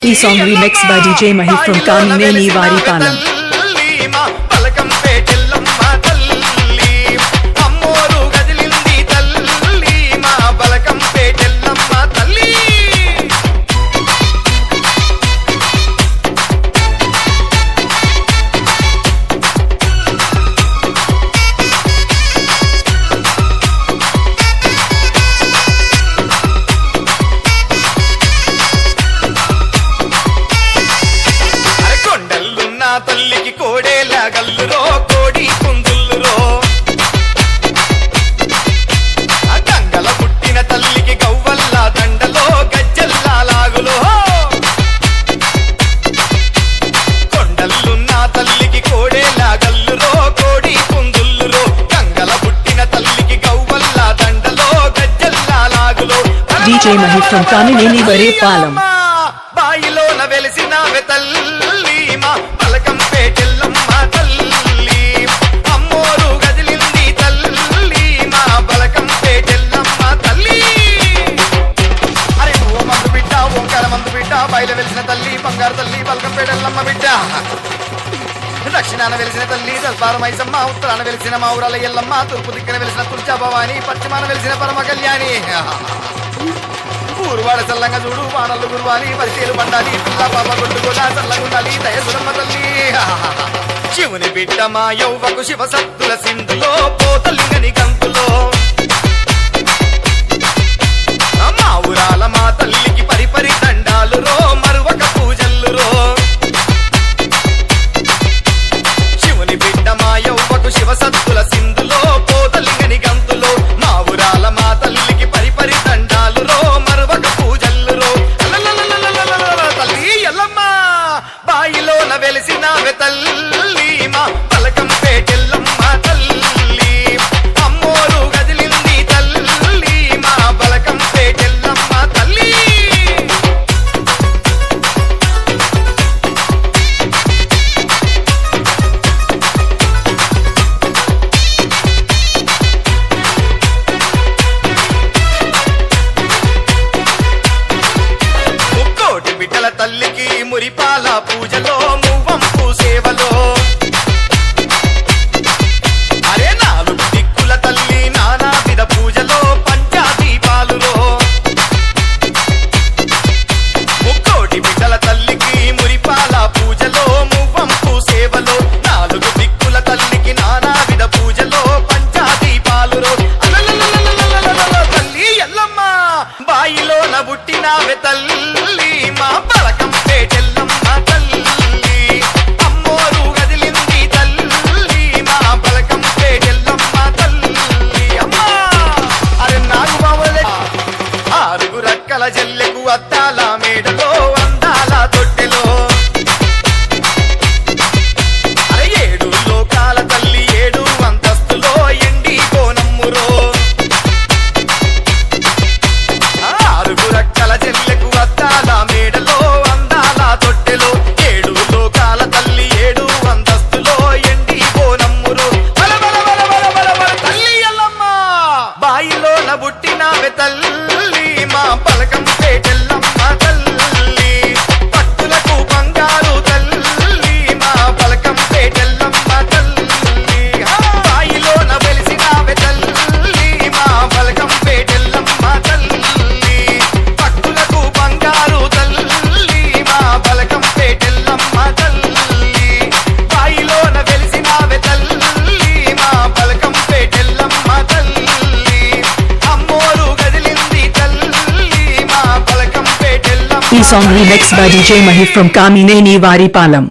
ఈ song remixed by DJ Mahi from Kamineni Varipalam. తల్లికి కోడేలా గల్లురో కోడి కుందుల్లురో గంగల పుట్టిన తల్లికి గవ్వల్లా దండలో గజ్జల్లా లాగులో కొండల్లున్న తల్లికి కోడేలా గల్లురో కోడి కుందుల్లురో గంగల పుట్టిన తల్లికి గవ్వల్లా దండలో గజ్జల్లా లాగులో DJ Mahi from Kamineni Varipalam. బాయిలోన వెలిసినావే తల్లి మా పలకం పేటెల్లమ్మ తల్లి అమ్మోరు గదిలింది తల్లి మా పలకం పేటెల్లమ్మ తల్లి అరే ఓ మందు బిడ్డ ఓంకార మందు బిడ్డ బయలు వెలిసిన తల్లి బంగారు తల్లి పలకం పేటెల్లమ్మ బిడ్డ దక్షిణాన వెలిసిన తల్లి దల్బారు మైసమ్మ ఉత్తరాన వెలిసిన మా ఊరాల ఎల్లమ్మ తూర్పు దిక్కున వెలిసిన తుల్జా భవాని పశ్చిమాన వెలిసిన పరమ కళ్యాణి ఊరువాడ చల్లంగా చూడు వానలు గురువాలి పరిచయలు పండాలి పిల్ల పాప కొట్టుకోలా చల్లగుండాలి దయసురమ్మ తల్లి శివుని బిడ్డ మా యౌవకు శివ సత్తుల సింధులో పోతలింగని గంతులో మా ఊరాల మా తల్లికి పరిపరి దండాలు రో మరువక పూజల్లు రో శివుని బిడ్డ మా యౌవకు శివ సత్తుల సింధులో పోతలింగని గంతులో మా ఊరాల మా తల్లికి పరిపరి దండాలు రో బాయిలోన వెలిసినావే తల్లి మా పలకం పేటెల్లమ్మ తల్లి అమ్మోరు గదిలింది తల్లి మా పలకం పేటెల్లమ్మ తల్లి ముక్కోటి బిడ్డల తల్లికి మురిపాల పూజలో మువ్వంపు సేవలో అరే నాలుగు దిక్కుల తల్లి నానా విధ పూజలో పంచాదీపాలులో ముక్కోటి బిడ్డల తల్లికి మురిపాల పూజలో మువ్వంపు సేవలో నాలుగు దిక్కుల తల్లికి నానా విధ పూజలో పంచాదీపాలులో తల్లి ఎల్లమ్మ బాయిలోన పుట్టినావే తల్లి మా పలకం పేటెల్లమ్మ తల్లి అమ్మోరు గదిలింది తల్లి మా పలకం పేటెల్లమ్మ తల్లి అమ్మా అరే నాగు బావలే ఆరుగు రక్కల జల్లెకు అద్దాల మేడలో అందాల తొట్టెలో అరే ఏడు లోకాల తల్లి ఏడు అంతస్తులో ఎండి కోనమ్మురో ఆరుగు రక్కల జల్లెకు అద్దాల మేడలో అందాల తొట్టెలో ఏడు లోకాల తల్లి ఏడు అంతస్తులో ఎండి కోనమ్మురో తల్లి ఎల్లమ్మ బాయిలోన పుట్టినావే తల్లి మా పలకం పేటెల్లమ్మ తల్లి పట్టులకు బంగారు తల్లి మా పలకం పేటెల్లమ్మ తల్లి బాయిలోన వెలిసినావే తల్లి మా పలకం పేటెల్లమ్మ తల్లి పట్టులకు బంగారు తల్లి మా పలకం పేటెల్లమ్మ తల్లి బాయిలోన వెలిసినావే తల్లి మా పలకం పేటెల్లమ్మ తల్లి అమ్మోరు గదిలింది తల్లి మా పలకం పేటెల్లమ్మ ఈ song remixed by DJ Mahi from Kamineni Varipalam.